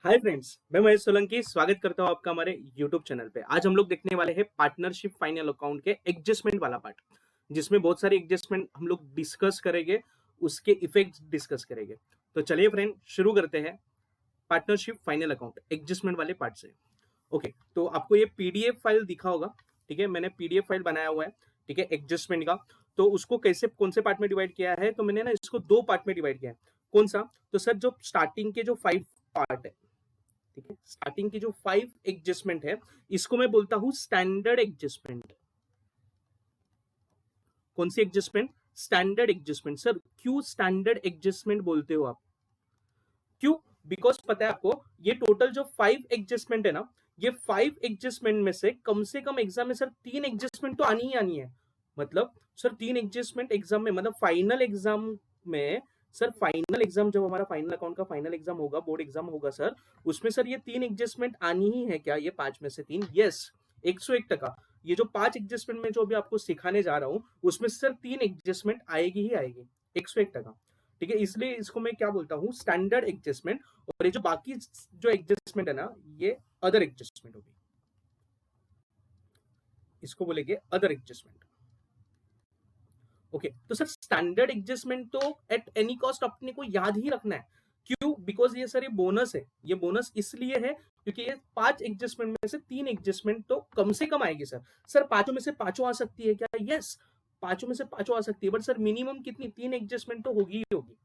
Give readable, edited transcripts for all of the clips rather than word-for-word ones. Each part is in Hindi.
हाय फ्रेंड्स, मैं महेश सोलंकी स्वागत करता हूं आपका हमारे यूट्यूब चैनल पे। आज हम लोग देखने वाले हैं पार्टनरशिप फाइनल अकाउंट के एडजस्टमेंट वाला पार्ट, जिसमें बहुत सारी एडजस्टमेंट हम लोग डिस्कस करेंगे, उसके इफेक्ट्स डिस्कस करेंगे। तो चलिए फ्रेंड, शुरू करते हैं पार्टनरशिप फाइनल अकाउंट एडजस्टमेंट वाले पार्ट से। ओके, तो आपको ये पीडीएफ फाइल दिखा होगा। ठीक है, मैंने पीडीएफ फाइल बनाया हुआ है। ठीक है, एडजस्टमेंट का। तो उसको कैसे कौन से पार्ट में डिवाइड किया है, तो मैंने ना इसको दो पार्ट में डिवाइड किया है। कौन सा? तो सर, जो स्टार्टिंग के जो 5 पार्ट है, ठीक है, स्टार्टिंग की जो 5 एडजस्टमेंट है, इसको मैं बोलता हूं स्टैंडर्ड एडजस्टमेंट। कौन सी एडजस्टमेंट? Standard adjustment. सर, क्यों स्टैंडर्ड एडजस्टमेंट बोलते हो आप? क्यों? बिकॉज पता है आपको, ये टोटल जो 5 एडजस्टमेंट है ना, ये 5 एडजस्टमेंट में से कम एग्जाम में सर 3 एडजस्टमेंट तो आनी ही आनी है। मतलब सर 3 एडजस्टमेंट एग्जाम में, मतलब फाइनल एग्जाम में। सर फाइनल एग्जाम, जब हमारा फाइनल अकाउंट का फाइनल एग्जाम होगा, बोर्ड एग्जाम होगा सर, उसमें सर ये 3 एडजस्टमेंट आनी ही है क्या? ये 5 में से 3? यस, 101%। ये जो 5 एडजस्टमेंट में जो अभी आपको सिखाने जा रहा हूं, उसमें सर 3 एडजस्टमेंट आएगी ही आएगी, 101%। ठीक है, इसलिए इसको मैं क्या बोलता हूँ, स्टैंडर्ड एडजस्टमेंट। और ये जो बाकी जो एडजस्टमेंट है ना, ये अदर एडजस्टमेंट होगी, इसको बोलेंगे अदर एडजस्टमेंट। ओके, तो सर स्टैंडर्ड एडजस्टमेंट तो एट एनी कॉस्ट अपने को याद ही रखना है। क्यों? बिकॉज ये सर ये बोनस है। ये बोनस इसलिए है क्योंकि ये 5 एडजस्टमेंट में से 3 एडजस्टमेंट तो कम से कम आएगी सर। सर पांचों में से पांचों आ सकती है क्या? यस, पांचों में से पांचों आ सकती है, बट सर मिनिमम कितनी? 3 एडजस्टमेंट तो होगी ही होगी।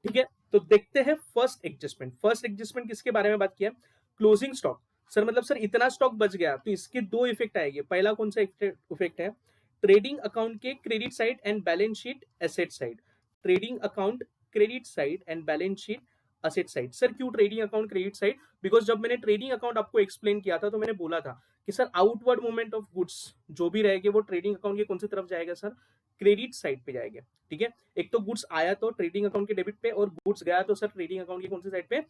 ठीक है, तो देखते हैं फर्स्ट एडजस्टमेंट। फर्स्ट एडजस्टमेंट किसके बारे में बात किया? Closing stock. सर मतलब सर इतना स्टॉक बच गया तो इसके दो इफेक्ट आएंगे। पहला कौन सा इफेक्ट है? ट्रेडिंग अकाउंट के credit side and balance sheet asset side. Trading account credit side and balance sheet asset side. Sir क्यों trading account credit side? Because जब मैंने ट्रेडिंग अकाउंट आपको एक्सप्लेन किया था, तो मैंने बोला था कि sir outward movement of goods जो भी रहेगा, वो ट्रेडिंग अकाउंट के कौन सी तरफ जाएगा सर? क्रेडिट साइड पे जाएगा। ठीक है, एक तो गुड्स आया तो ट्रेडिंग अकाउंट के डेबिट पे, और गुड्स गया तो सर ट्रेडिंग अकाउंट की कौन सी साइड पे?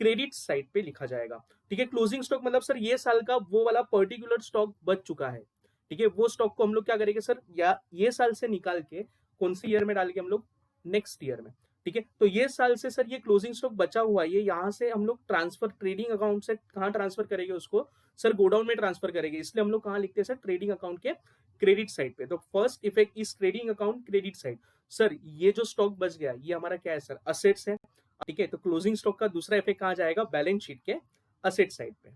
क्रेडिट साइड पे लिखा जाएगा। ठीक है, क्लोजिंग स्टॉक मतलब सर ये साल का वो वाला पर्टिकुलर स्टॉक बच चुका है। ठीक है, वो स्टॉक को हम लोग क्या करेंगे सर, या ये साल से निकाल के कौन सी ईयर में डालेंगे हम लोग? नेक्स्ट ईयर में। ठीक है, तो ये साल से सर ये क्लोजिंग स्टॉक बचा हुआ है, ये यहाँ से हम लोग ट्रांसफर ट्रेडिंग अकाउंट से कहाँ ट्रांसफर करेंगे उसको? सर गोडाउन में ट्रांसफर करेंगे। इसलिए हम लोग कहाँ लिखते हैं सर? ट्रेडिंग अकाउंट के क्रेडिट साइड पे। तो first effect is trading account credit side. Sir ये जो स्टॉक बच गया, ये हमारा क्या है सर? असेट्स है। ठीक है, तो क्लोजिंग स्टॉक का दूसरा इफेक्ट कहाँ जाएगा? बैलेंस शीट के असेट साइड पे।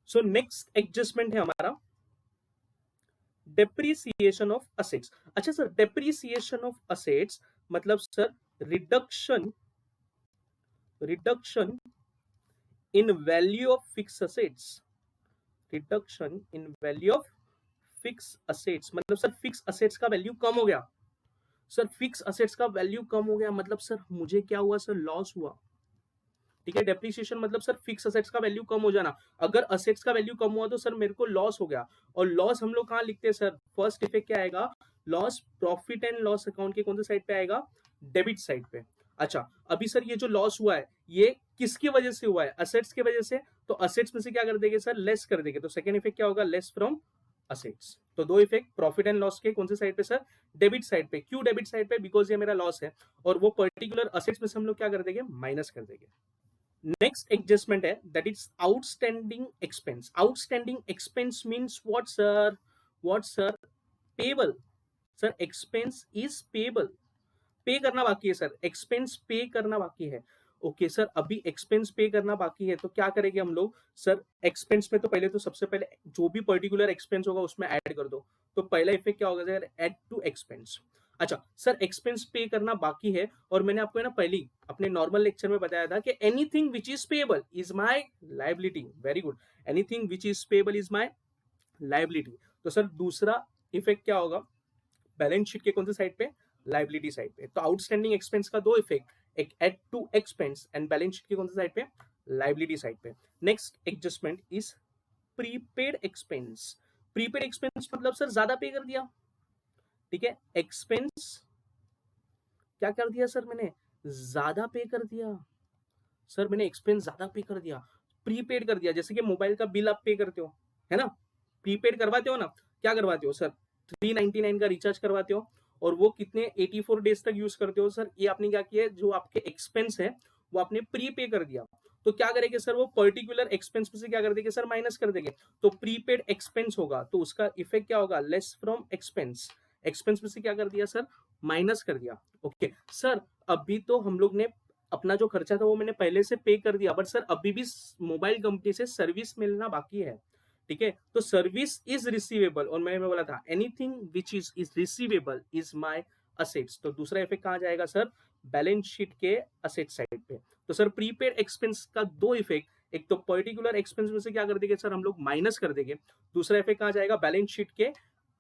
सो नेक्स्ट एडजस्टमेंट है हमारा डेप्रिसिएशन ऑफ असेट्स। अच्छा सर, डेप्रिसिएशन ऑफ असेट्स मतलब sir reduction reduction in value of fix assets. Reduction in value of fix assets मतलब सर फिक्स असेट्स का वैल्यू कम हो गया। सर फिक्स असेट्स का वैल्यू कम हो गया मतलब सर मुझे क्या हुआ सर? लॉस हुआ। ठीक है, डेप्रिसिएशन मतलब सर फिक्स असेट्स का वैल्यू कम हो जाना। अगर असेट्स का वैल्यू कम हुआ तो सर मेरे को लॉस हो गया। और लॉस हम लोग कहाँ लिखते हैं सर? फर्स्ट इफेक्ट क्या आएगा? Loss profit and loss account के कौन से साइड पे आएगा? डेबिट साइड पे। अच्छा, अभी सर ये जो लॉस हुआ है, ये किसकी वजह से हुआ है? असेट्स की वजह से। तो असेट्स में से क्या कर देंगे सर? लेस कर देंगे। तो सेकंड इफेक्ट क्या होगा? Less from assets. तो दो इफेक्ट प्रॉफिट एंड लॉस के कौन से साइड पे सर? डेबिट साइड पे। क्यों डेबिट साइड पे? बिकॉज ये मेरा लॉस है, और वो पर्टिकुलर असेट्स में से हम लोग क्या कर देंगे? माइनस कर देंगे। नेक्स्ट एडजस्टमेंट है that is outstanding expense. Outstanding expense means what sir? What sir? Payable. Sir expense is payable. पे करना बाकी है सर, एक्सपेंस पे करना बाकी है। ओके सर, अभी एक्सपेंस पे करना बाकी है तो क्या करेंगे हम लोग सर? एक्सपेंस में तो पहले तो सबसे पहले जो भी पर्टिकुलर एक्सपेंस होगा उसमें ऐड कर दो। तो पहला इफेक्ट क्या होगा सर? Add to expense. अच्छा सर, एक्सपेंस पे करना बाकी है, और मैंने आपको है ना पहले अपने नॉर्मल लेक्चर में बताया था कि anything which is payable is my liability. Very good, anything which is payable is my liability. तो सर दूसरा इफेक्ट क्या होगा? बैलेंस शीट के कौन से साइड पे? लायबिलिटी साइड पे। तो आउटस्टैंडिंग एक्सपेंस का दो इफेक्ट, एक add to expense and balance sheet के कौन से साइड पे? लायबिलिटी साइड पे। Next adjustment is prepaid expense. Prepaid expense मतलब सर ज्यादा पे कर दिया। ठीक है, एक्सपेंस क्या कर दिया सर? मैंने ज्यादा पे कर दिया। सर मैंने एक्सपेंस ज्यादा पे कर दिया, प्रीपेड कर दिया। जैसे कि मोबाइल का बिल आप पे करते हो, है ना? प्रीपेड करवाते हो ना? क्या करवाते हो सर? 399 का रिचार्ज करवाते हो, और वो कितने 84 डेज तक यूज करते हो सर? ये आपने क्या किया? जो आपके एक्सपेंस है वो आपने प्रीपे कर दिया। तो क्या करेंगे सर, वो पर्टिकुलर एक्सपेंस में से क्या कर देंगे सर, माइनस कर देंगे। तो प्रीपेड एक्सपेंस होगा तो उसका इफेक्ट क्या होगा, लेस फ्रॉम एक्सपेंस, एक्सपेंस में से क्या कर दिया सर, माइनस कर दिया। ओके सर, अभी तो हम लोग ने अपना जो खर्चा था वो मैंने पहले से पे कर दिया, बट सर अभी भी मोबाइल कंपनी से सर्विस मिलना बाकी है, ठीक है। तो सर्विस इज रिसीवेबल, और मैंने बोला था anything which is receivable is my assets. तो दूसरा इफेक्ट कहाँ जाएगा सर, बैलेंस शीट के असेट साइड पे। तो सर प्रीपेड एक्सपेंस का दो इफेक्ट, एक तो पर्टिकुलर एक्सपेंस में से क्या कर देंगे सर हम लोग, माइनस कर देंगे। दूसरा इफेक्ट कहाँ जाएगा, बैलेंस शीट के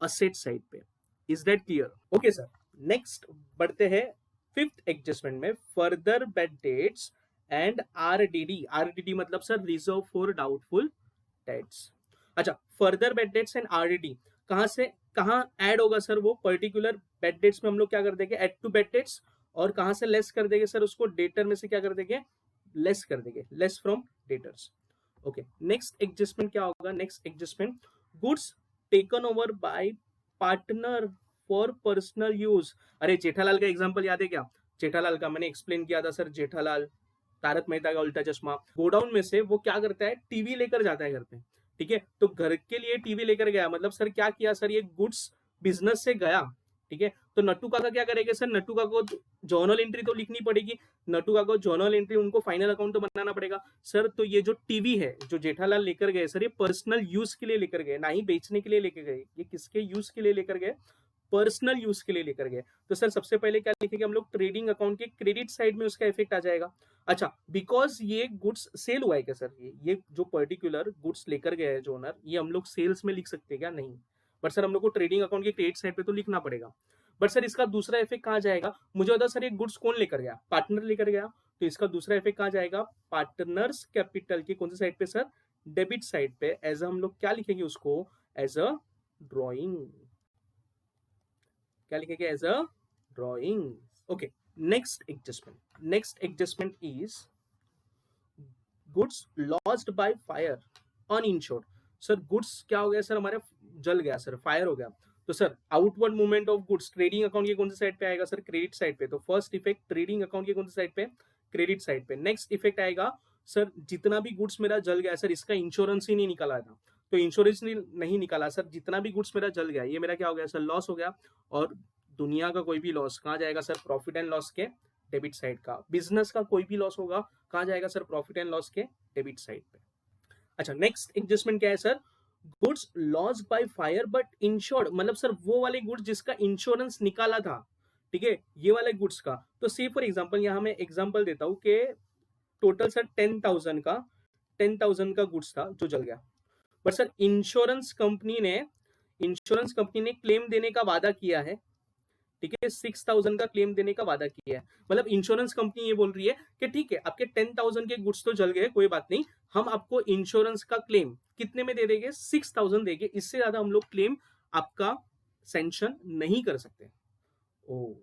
असेट साइड पे। Is that clear? Okay sir, next बढ़ते हैं फिफ्थ एडजस्टमेंट में, further bad debts and RDD. RDD मतलब sir reserve for doubtful debts. अच्छा, further bad debts and RDD कहां से कहां ऐड होगा सर, वो पर्टिकुलर बैड डेट्स में हम लोग क्या कर देंगे, ऐड टू बैड डेट्स, और कहां से लेस कर देंगे सर, उसको डेटर में से क्या कर देंगे, लेस कर देंगे, less from debtors. Okay, next adjustment क्या होगा, next adjustment, goods taken over by partner for personal use. अरे जेठालाल का एग्जांपल याद है क्या, जेठालाल का मैंने एक्सप्लेन किया था सर, जेठालाल तारक मेहता का उल्टा चश्मा, गोडाउन में से वो क्या करता है, टीवी लेकर जाता है घर पे, ठीक है। तो घर के लिए टीवी लेकर गया, मतलब सर क्या किया सर, ये गुड्स बिजनेस से गया, ठीक है। तो नट्टू काका क्या करेंगे सर, नट्टू काका को जर्नल एंट्री तो लिखनी पड़ेगी, नट्टू काका को जर्नल एंट्री, उनको फाइनल अकाउंट तो बनाना पड़ेगा सर। तो ये जो टीवी है जो जेठालाल लेकर गए सर, ये पर्सनल यूज के लिए लेकर गए, ना ही बेचने के लिए लेकर गए, ये किसके यूज के लिए लेकर गए, पर्सनल यूज के लिए लेकर गए। तो सर सबसे पहले क्या लिखेंगे हम लोग, ट्रेडिंग अकाउंट के क्रेडिट साइड में उसका इफेक्ट आ जाएगा। अच्छा, बिकॉज ये गुड्स सेल हुआ है क्या सर, ये जो पर्टिकुलर गुड्स लेकर गए हैं जो ओनर, ये हम लोग सेल्स में लिख सकते हैं क्या, नहीं, बट सर हम लोग को ट्रेडिंग अकाउंट के क्रेडिट साइड पे तो लिखना पड़ेगा। बट सर इसका दूसरा इफेक्ट कहाँ जाएगा, मुझे बता सर ये गुड्स कौन लेकर गया, पार्टनर लेकर गया, तो इसका दूसरा इफेक्ट कहाँ जाएगा, पार्टनर्स कैपिटल की कौन सी साइड पे सर, डेबिट साइड पे। एज हम लोग क्या लिखेंगे उसको, एज अ ड्रॉइंग, क्या लिखेंगे, as a drawing. Okay, next adjustment is goods lost by fire uninsured. Sir goods क्या हो गया सर, हमारे जल गया सर, फायर हो गया। तो sir outward movement of goods trading account की कौन सी साइड पे आएगा सर, क्रेडिट साइड पे। तो फर्स्ट इफेक्ट ट्रेडिंग अकाउंट की कौन सी साइड पे, क्रेडिट साइड पे। नेक्स्ट इफेक्ट आएगा सर, जितना भी गुड्स मेरा जल गया सर, इसका इंश्योरेंस ही नहीं निकाला था, तो इंश्योरेंस नहीं निकाला सर, जितना भी गुड्स मेरा जल गया, ये मेरा क्या हो गया सर, लॉस हो गया। और दुनिया का कोई भी लॉस कहाँ जाएगा सर, प्रॉफिट एंड लॉस के डेबिट साइड का। बिजनेस का कोई भी लॉस होगा कहाँ जाएगा सर, प्रॉफिट एंड लॉस के डेबिट साइड पे। अच्छा, नेक्स्ट एडजस्टमेंट क्या है sir, goods loss by fire but insured, मतलब सर वो वाले गुड्स जिसका इंश्योरेंस निकाला था, ठीक है, ये वाले गुड्स का। तो सी फॉर एग्जांपल यहाँ मैं एग्जांपल देता हूँ कि टोटल सर 10,000 का गुड्स था जो जल गया, बट सर इंश्योरेंस कंपनी ने क्लेम देने का वादा किया है, ठीक है, 6,000 का क्लेम देने का वादा किया है। मतलब इंश्योरेंस कंपनी ये बोल रही है कि ठीक है आपके 10,000 के गुड्स तो जल गए, कोई बात नहीं, हम आपको इंश्योरेंस का क्लेम कितने में दे देंगे, 6,000 देंगे, इससे ज्यादा हम लोग क्लेम आपका सैंक्शन नहीं कर सकते। ओ,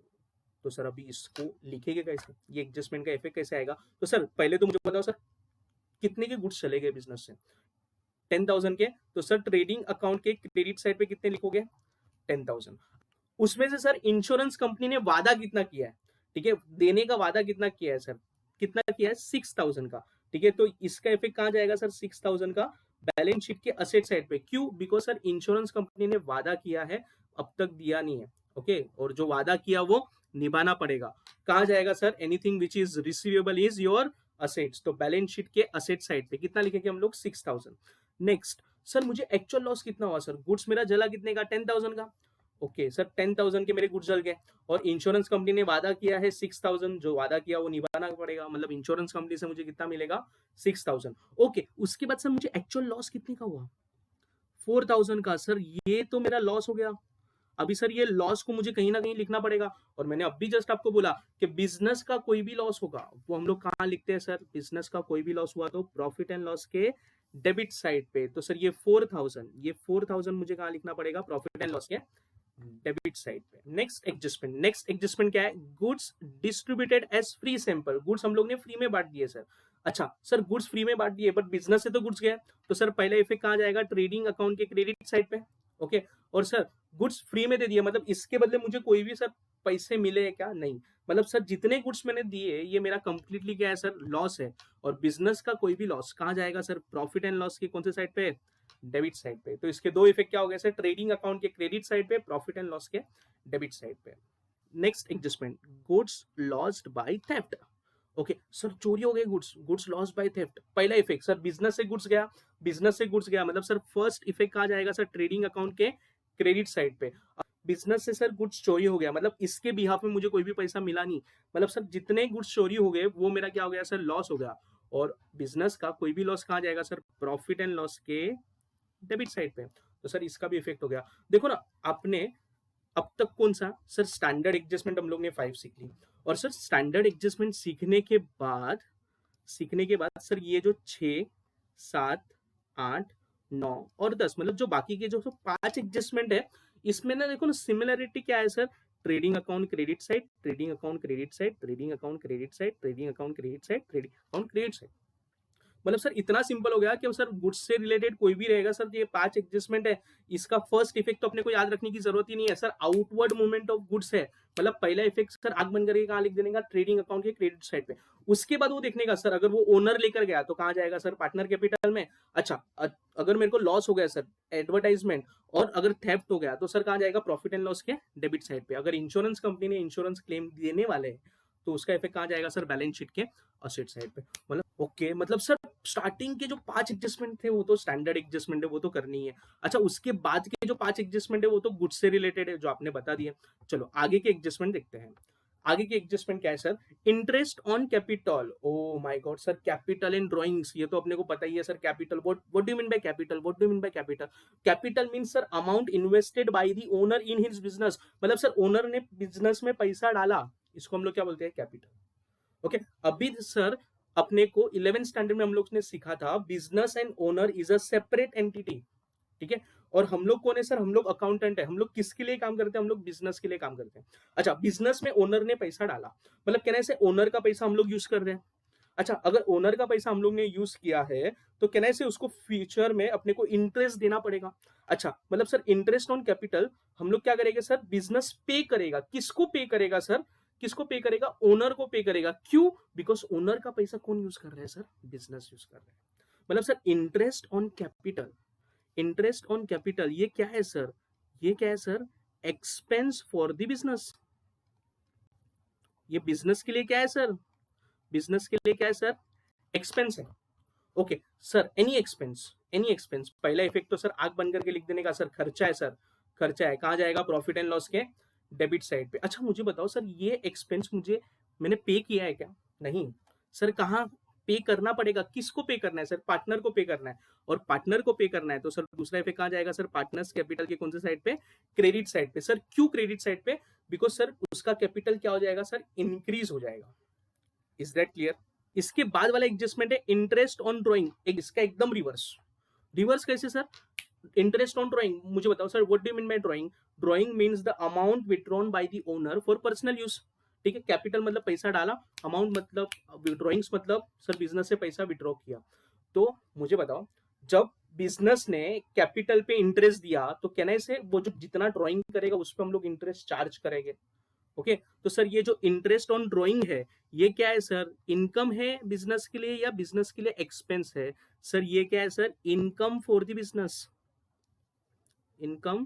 तो सर अभी इसको लिखेंगे कैसे, ये एडजस्टमेंट का इफेक्ट कैसे आएगा। तो सर पहले तो मुझे बताओ सर, कितने के गुड्स चले गए बिजनेस से, 10,000 के। तो सर ट्रेडिंग अकाउंट के क्रेडिट साइड पे कितने लिखोगे, 10,000। उसमें से सर इंश्योरेंस कंपनी ने वादा कितना किया है, ठीक है, देने का वादा कितना किया है सर, कितना किया है, 6,000 का, ठीक है। तो इसका इफेक्ट कहाँ जाएगा सर, 6,000 का बैलेंस शीट के असेट साइड पे। क्यों, बिकॉज सर इंश्योरेंस कंपनी ने वादा किया है, अब तक दिया नहीं है, ओके, और जो वादा किया वो निभाना पड़ेगा। कहाँ जाएगा sir, anything which is receivable is your assets, तो बैलेंस शीट के असेट साइड पे कितना लिखेंगे हम लोग, 6,000। नेक्स्ट सर मुझे एक्चुअल लॉस कितना हुआ सर, गुड्स मेरा जला कितने का, 10,000 का। ओके सर 10,000 के मेरे गुड्स जल गए, और इंश्योरेंस कंपनी ने वादा किया है 6,000, जो वादा किया वो निभाना पड़ेगा, मतलब इंश्योरेंस कंपनी से मुझे कितना मिलेगा, 6,000। ओके, उसके बाद सर मुझे एक्चुअल लॉस कितने का हुआ, 4,000 का। सर ये तो मेरा लॉस हो गया, अभी सर ये लॉस को मुझे कहीं ना कहीं लिखना पड़ेगा। और मैंने अभी जस्ट आपको बोला कि बिजनेस का कोई भी लॉस होगा वो हम लोग कहाँ लिखते हैं सर, बिजनेस का कोई भी लॉस हुआ तो प्रॉफिट एंड लॉस के डेबिट साइड पे। तो सर ये 4,000 मुझे कहाँ लिखना पड़ेगा, प्रॉफिट एंड लॉस के डेबिट साइड पे। नेक्स्ट एडजस्टमेंट क्या है, goods distributed as free sample, goods हम लोग ने फ्री में बांट दिए सर। अच्छा सर गुड्स फ्री में बांट दिए, बट बिजनेस से तो गुड्स गए, तो सर पहला इफेक्ट कहाँ जाएगा, ट्रेडिंग अकाउंट के क्रेडिट साइड पे। ओके, और सर गुड्स फ्री में दे दिया, मतलब इसके बदले मुझे कोई भी सर पैसे मिले क्या? नहीं। मतलब सर जितने गुड्स मैंने दिए ये मेरा कंप्लीटली क्या है सर? लॉस है। और बिजनेस का कोई भी लॉस कहाँ जाएगा सर? प्रॉफिट एंड लॉस की कौन से साइड पे? डेबिट साइड पे। तो इसके दो इफेक्ट क्या हो गए सर? ट्रेडिंग अकाउंट के क्रेडिट साइड पे, प्रॉफिट एंड लॉस के डेबिट साइड पे। Next adjustment, goods lost by theft. Okay sir, चोरी हो गई goods, goods lost by theft. पहला इफेक्ट सर बिजनेस से गुड्स गया, बिजनेस से गुड्स गया मतलब सर फर्स्ट इफेक्ट कहाँ जाएगा सर? ट्रेडिंग अकाउंट के क्रेडिट साइड पे। बिजनेस से सर गुड्स चोरी हो गया मतलब इसके बिहाफ में मुझे कोई भी पैसा मिला नहीं, मतलब सर जितने गुड्स चोरी हो गए वो मेरा क्या हो गया सर? लॉस हो गया। और बिजनेस का कोई भी लॉस कहाँ जाएगा सर? प्रॉफिट एंड लॉस के डेबिट साइड पे। तो सर इसका भी इफेक्ट हो गया। देखो ना, आपने अब तक कौन सा सर? स्टैंडर्ड एडजस्टमेंट हम लोग ने 5 सीख ली। और सर स्टैंडर्ड एडजस्टमेंट सीखने के बाद सर ये जो 6, 7, 8, 9 और 10 मतलब जो बाकी के जो 5 एडजस्टमेंट है, इसमें ना देखो ना सिमिलरिटी क्या है sir? Trading account credit side, trading account credit side, trading account credit side, trading account credit side, trading account credit side. मतलब सर इतना सिंपल हो गया कि सर गुड्स से रिलेटेड कोई भी रहेगा सर, ये 5 एडजस्टमेंट है, इसका फर्स्ट इफेक्ट तो अपने को याद रखने की जरूरत ही नहीं है sir. Outward movement of goods है, मतलब पहला इफेक्ट सर आग बन करके कहाँ लिख देने का? ट्रेडिंग अकाउंट के क्रेडिट साइड पे। उसके बाद वो देखने का सर, अगर वो ओनर लेकर गया तो कहाँ जाएगा सर? पार्टनर कैपिटल में। अच्छा, अगर मेरे को लॉस हो गया सर एडवर्टाइजमेंट और अगर थेफ्ट हो गया तो सर कहाँ जाएगा? प्रॉफिट एंड लॉस के डेबिट साइड पे। अगर इंश्योरेंस कंपनी ने इंश्योरेंस क्लेम देने वाले हैं तो उसका इफेक्ट कहाँ जाएगा सर? बैलेंस शीट के असेट साइड पे। मतलब ओके, मतलब सर स्टार्टिंग के जो 5 एडजस्टमेंट थे वो तो स्टैंडर्ड एडजस्टमेंट है, वो तो करनी है। अच्छा, उसके बाद के जो 5 एडजस्टमेंट है वो तो गुड्स से रिलेटेड है जो आपने बता दिए। चलो आगे के एडजस्टमेंट देखते हैं। आगे के एडजस्टमेंट क्या है sir? Interest on capital. O my God sir, capital in drawings, ये तो अपने को पता ही है sir. Capital, what do you mean by capital? What do you mean by capital? Capital means sir amount invested by the owner in his business. मतलब सर ओनर ने बिजनेस में पैसा डाला, इसको हम लोग क्या बोलते हैं? कैपिटल। ओके अभी सर अपने को 11th स्टैंडर्ड में हम लोग ने सीखा था business and owner is a separate entity. ठीक है, और हम लोग कौन है सर? हम लोग अकाउंटेंट है। हम लोग किसके लिए काम करते हैं? हम लोग बिजनेस के लिए काम करते हैं। अच्छा, बिजनेस में ओनर ने पैसा डाला, मतलब कहने से ओनर का पैसा हम लोग यूज कर रहे हैं। अच्छा, अगर ओनर का पैसा हम लोग ने यूज किया है तो कहने से उसको फ्यूचर में अपने को इंटरेस्ट देना पड़ेगा। अच्छा, मतलब सर इंटरेस्ट ऑन कैपिटल हम लोग क्या करेंगे सर? बिजनेस पे करेगा। किसको पे करेगा सर? किसको पे करेगा? ओनर को पे करेगा। क्यों? बिकॉज ओनर का पैसा कौन यूज कर रहा है सर? बिजनेस यूज कर रहा है। मतलब sir interest on capital, interest on capital ये क्या है सर? ये क्या है sir? Expense for the business. ये बिजनेस के लिए क्या है सर? बिजनेस के लिए क्या है सर? एक्सपेंस है। Okay sir, any expense, any expense. पहला इफेक्ट तो सर आग बन करके लिख देने का सर, खर्चा है सर, खर्चा है। कहाँ जाएगा? प्रॉफिट एंड लॉस के डेबिट साइड पे। अच्छा मुझे बताओ सर, ये एक्सपेंस मुझे मैंने पे किया है क्या? नहीं सर। कहाँ पे करना पड़ेगा? किसको पे करना है सर? पार्टनर को पे करना है। और पार्टनर को पे करना है तो सर दूसरा इफेक्ट कहाँ जाएगा सर? पार्टनर्स कैपिटल के कौन से साइड पे? क्रेडिट साइड पे। सर क्यों क्रेडिट साइड पे? बिकॉज सर उसका कैपिटल क्या हो जाएगा सर? इंक्रीज हो जाएगा। Is that clear? इसके बाद वाला एडजस्टमेंट है इंटरेस्ट ऑन ड्रॉइंग। इसका एकदम रिवर्स। रिवर्स कैसे सर? इंटरेस्ट ऑन ड्रॉइंग मुझे बताओ sir, what do you mean by drawing? Drawing means the amount withdrawn by the owner for personal use. ठीक है, कैपिटल मतलब पैसा डाला, अमाउंट मतलब ड्रॉइंग्स मतलब सर बिजनेस से पैसा विड्रॉ किया। तो मुझे बताओ, जब बिजनेस ने कैपिटल पे इंटरेस्ट दिया तो कहने से वो जो जितना ड्रॉइंग करेगा उस पर हम लोग इंटरेस्ट चार्ज करेंगे। ओके तो सर ये जो इंटरेस्ट ऑन ड्रॉइंग है ये क्या है सर? इनकम है बिजनेस के लिए या बिजनेस के लिए एक्सपेंस है? सर ये क्या है sir? Income for the business, income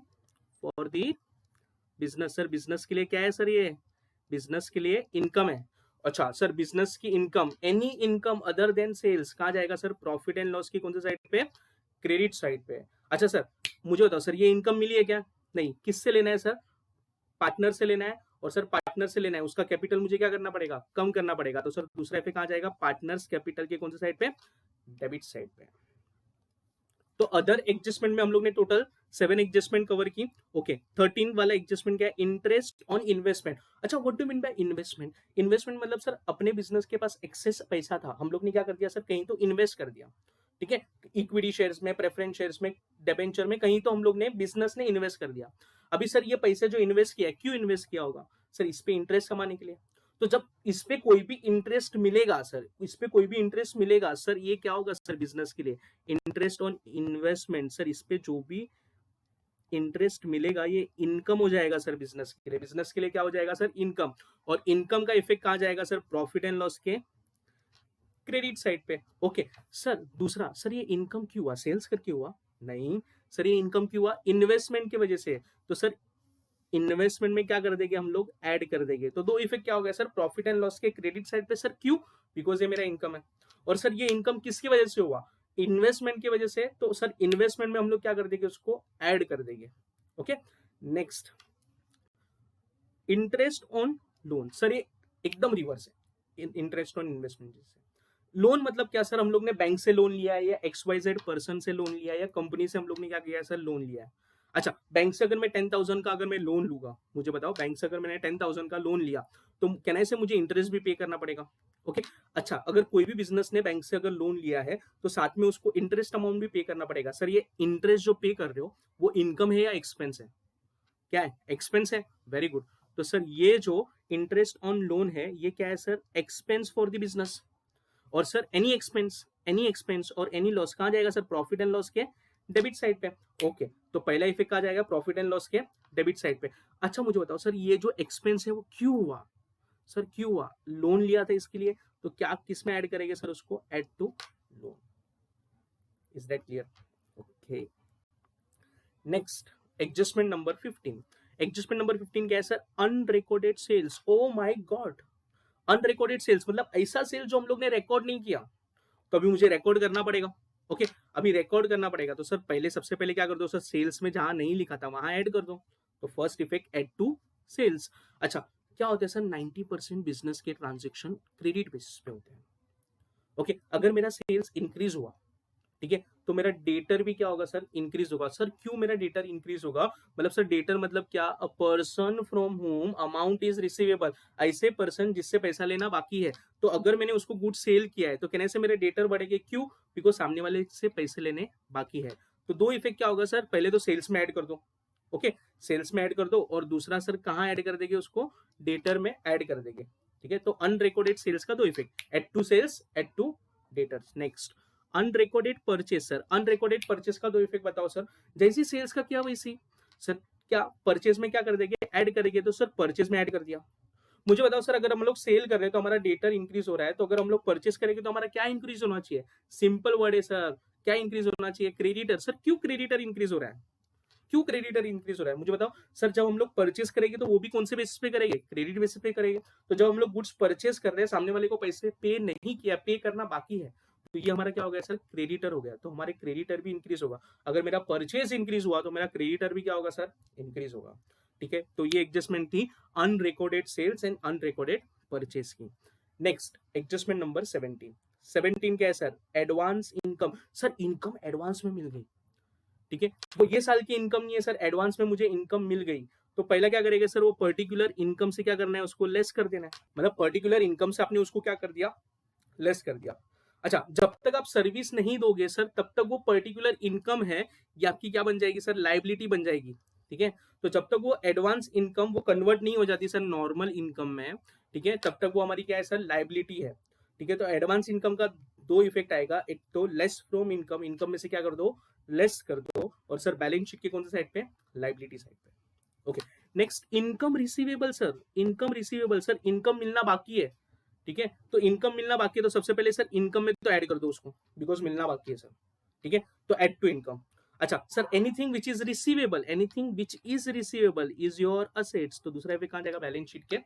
for the business. Sir business के लिए क्या है सर? ये बिजनेस के लिए इनकम है। अच्छा सर, बिजनेस की income, any income other than sales कहाँ जाएगा सर? प्रॉफिट एंड लॉस की कौन सी साइड पे? क्रेडिट साइड पे। अच्छा सर मुझे बताओ सर, ये इनकम मिली है क्या? नहीं। किससे लेना है सर? पार्टनर से लेना है। और सर पार्टनर से लेना है, उसका कैपिटल मुझे क्या करना पड़ेगा? कम करना पड़ेगा। तो सर दूसरा इफेक्ट कहाँ जाएगा? पार्टनर्स कैपिटल के कौन से साइड पे? डेबिट साइड पे। तो अदर एडजस्टमेंट में हम लोग ने टोटल 7 एडजस्टमेंट कवर की। ओके 13 वाला एडजस्टमेंट क्या है? Interest on investment. अच्छा, what do mean by investment? Investment मतलब सर अपने बिजनेस के पास एक्सेस पैसा था, हम लोग ने क्या कर दिया सर? कहीं तो इन्वेस्ट कर दिया। ठीक है, इक्विटी शेयर्स में, प्रेफरेंस शेयर्स में, डिबेंचर में, कहीं तो हम लोग ने बिजनेस ने इन्वेस्ट कर दिया। अभी सर ये पैसे जो इन्वेस्ट किया है, क्यों इन्वेस्ट किया होगा सर? इस पे इंटरेस्ट कमाने के लिए। तो जब इस पे कोई भी इंटरेस्ट मिलेगा सर, इस पे कोई भी इंटरेस्ट मिलेगा सर, ये क्या होगा सर? बिजनेस के लिए इंटरेस्ट ऑन इन्वेस्टमेंट। सर इस पे जो भी इंटरेस्ट मिलेगा ये इनकम हो जाएगा सर बिजनेस के लिए। बिजनेस के लिए क्या हो जाएगा सर? इनकम। और इनकम का इफेक्ट कहाँ जाएगा सर? प्रॉफिट एंड लॉस के क्रेडिट साइड पे। ओके सर, दूसरा सर ये इनकम क्यों हुआ? सेल्स करके हुआ? नहीं सर, ये इनकम क्यों हुआ? इन्वेस्टमेंट की वजह से। तो सर इन्वेस्टमेंट में क्या कर देंगे हम लोग? ऐड कर देंगे। तो दो इफेक्ट क्या हो गया सर? प्रॉफिट एंड लॉस के क्रेडिट साइड पे। सर क्यों? बिकॉज ये मेरा इनकम है। और सर ये इनकम किसकी वजह से हुआ? इन्वेस्टमेंट की वजह से। तो सर इन्वेस्टमेंट में हम लोग क्या कर देंगे? उसको ऐड कर देंगे। Okay next, interest on loan. Sir ये एकदम रिवर्स है इंटरेस्ट ऑन इन्वेस्टमेंट जैसे। लोन मतलब क्या सर? हम लोग ने बैंक से लोन लिया है, या XYZ पर्सन से लोन लिया है, या कंपनी से हम लोग ने क्या किया है सर? लोन लिया है। अच्छा, बैंक से अगर मैं 10,000 का अगर मैं लोन लूंगा, मुझे बताओ, बैंक से अगर मैंने 10,000 का लोन लिया तो कहने से मुझे इंटरेस्ट भी पे करना पड़ेगा। ओके अच्छा, अगर कोई भी बिजनेस ने बैंक से अगर लोन लिया है तो साथ में उसको इंटरेस्ट अमाउंट भी पे करना पड़ेगा। सर ये इंटरेस्ट जो पे कर रहे हो वो इनकम है या एक्सपेंस है? क्या है? एक्सपेंस है। Very good. तो सर ये जो इंटरेस्ट ऑन लोन है ये क्या है sir? Expense for the business. और सर एनी एक्सपेंस और एनी लॉस कहाँ जाएगा सर? प्रॉफिट एंड लॉस के डेबिट साइड पे। ओके तो पहला इफेक्ट कहाँ जाएगा? प्रॉफिट एंड लॉस के डेबिट साइड पे। अच्छा मुझे बताओ सर, ये जो एक्सपेंस है वो क्यों हुआ? सर क्यों हुआ? लोन लिया था इसके लिए, तो क्या किस में ऐड करेंगे सर? उसको add to loan. Is that clear? Okay next, adjustment number 15। Adjustment number 15 क्या है sir? Unrecorded sales. Oh my God, unrecorded sales मतलब ऐसा सेल जो हम लोग ने रिकॉर्ड नहीं किया, तो अभी मुझे रिकॉर्ड करना पड़ेगा। ओके अभी रिकॉर्ड करना पड़ेगा। तो सर पहले सबसे पहले क्या कर दो सर? सेल्स में जहां नहीं लिखा था वहां ऐड कर दो। तो first effect add to sales. अच्छा क्या होता है सर? 90% बिजनेस के ट्रांजेक्शन क्रेडिट बेसिस पे होते हैं। ओके अगर मेरा सेल्स इंक्रीज हुआ, ठीक है, तो मेरा डेटर भी क्या होगा सर? इंक्रीज होगा। सर क्यों मेरा डेटर इंक्रीज होगा? मतलब सर डेटर मतलब क्या? A person from home amount is receivable. ऐसे पर्सन जिससे पैसा लेना बाकी है, तो अगर मैंने उसको गुड सेल किया है तो कहने से मेरे डेटर बढ़ेंगे। क्यों? बिकॉज सामने वाले से पैसे लेने बाकी है। तो दो इफेक्ट क्या होगा सर? पहले तो सेल्स में ऐड कर दो। ओके सेल्स में ऐड कर दो, और दूसरा सर कहाँ ऐड कर देंगे उसको? डेटर में ऐड कर देंगे। ठीक है, तो अनरिकॉर्डेड सेल्स का दो effect, add to sales, add to debtors. Next, unrecorded purchase. Sir unrecorded purchase का दो इफेक्ट बताओ सर। जैसी सेल्स का क्या वैसी सर, क्या परचेस में क्या कर देंगे? ऐड करेंगे। तो सर परचेस में ऐड कर दिया। मुझे बताओ सर, अगर हम लोग सेल कर रहे हैं तो हमारा डेटर इंक्रीज हो रहा है, तो अगर हम लोग परचेस करेंगे तो हमारा क्या इंक्रीज होना चाहिए? सिंपल वर्ड है सर, क्या इंक्रीज होना चाहिए? क्रेडिटर। सर क्यों क्रेडिटर इंक्रीज हो रहा है? क्यों क्रेडिटर इंक्रीज हो रहा है मुझे बताओ सर? जब हम लोग परचेस करेंगे तो वो भी कौन से बेसिस पे करेंगे? क्रेडिट बेसिस पे करेंगे। तो जब हम लोग गुड्स परचेस कर रहे हैं, सामने वाले को पैसे पे नहीं किया, पे करना बाकी है, तो ये हमारा क्या हो गया सर? क्रेडिटर हो गया। तो हमारे क्रेडिटर भी इंक्रीज होगा। अगर मेरा परचेस इंक्रीज हुआ तो मेरा क्रेडिटर भी क्या होगा सर? इंक्रीज होगा। ठीक है, तो ये एडजस्टमेंट थी unrecorded sales and unrecorded purchase की। Next, adjustment number 17। 17 क्या है sir? Advance income. Sir income advance में मिल गई, ठीक है, वो ये साल की इनकम नहीं है सर, एडवांस में मुझे इनकम मिल गई। तो पहला क्या करेगा सर? वो पर्टिकुलर इनकम से क्या करना है? उसको लेस कर देना है। मतलब पर्टिकुलर इनकम से आपने उसको क्या कर दिया? लेस कर दिया। अच्छा, जब तक आप सर्विस नहीं दोगे सर, तब तक वो पर्टिकुलर इनकम है ये आपकी क्या बन जाएगी सर? लाइबिलिटी बन जाएगी। ठीक है, तो जब तक वो एडवांस इनकम वो कन्वर्ट नहीं हो जाती सर नॉर्मल इनकम में, ठीक है, तब तक वो हमारी क्या है सर? लाइबिलिटी है। ठीक है, तो एडवांस इनकम का दो इफेक्ट आएगा। एक तो लेस फ्रॉम इनकम, इनकम में से क्या कर दो? लेस कर दो। और सर बैलेंस शीट के कौन से साइड पे? लाइबिलिटी साइड पे। Okay next, income receivable. Sir income receivable, sir income मिलना बाकी है। ठीक है, तो इनकम मिलना बाकी है तो सबसे पहले सर इनकम में तो ऐड कर दो उसको, बिकॉज मिलना बाकी है सर। ठीक है, तो ऐड टू इनकम। अच्छा sir, anything which is receivable, anything which is receivable is your assets. तो दूसरा इफेक्ट कहां जाएगा? बैलेंस शीट के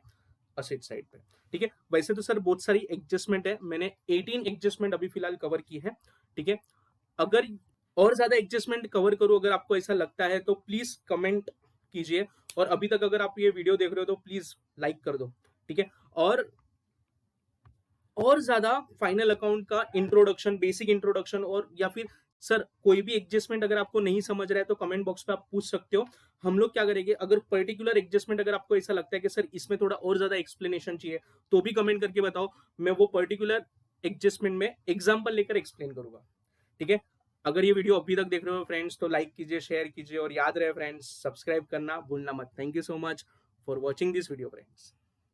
असेट साइड पे। ठीक है, वैसे तो सर बहुत सारी एडजस्टमेंट है, मैंने 18 एडजस्टमेंट अभी फिलहाल कवर की है। ठीक है, अगर और ज्यादा एडजस्टमेंट कवर करूं, अगर आपको ऐसा लगता है तो प्लीज कमेंट कीजिए। और अभी तक अगर आप ये वीडियो देख रहे हो तो प्लीज लाइक कर दो। ठीक है, और ज्यादा फाइनल अकाउंट का इंट्रोडक्शन, बेसिक इंट्रोडक्शन, और या फिर सर कोई भी एडजस्टमेंट अगर आपको नहीं समझ रहा है तो कमेंट बॉक्स पे आप पूछ सकते हो। हम लोग क्या करेंगे, अगर पर्टिकुलर एडजस्टमेंट अगर आपको ऐसा लगता है कि सर इसमें थोड़ा और ज्यादा एक्सप्लेनेशन चाहिए, तो भी कमेंट करके बताओ, मैं वो पर्टिकुलर एडजस्टमेंट में एग्जाम्पल लेकर एक्सप्लेन करूंगा। ठीक है, अगर ये वीडियो अभी तक देख रहे हो फ्रेंड्स तो लाइक कीजिए, शेयर कीजिए, और याद रहे फ्रेंड्स सब्सक्राइब करना भूलना मत। Thank you so much for watching this video friends.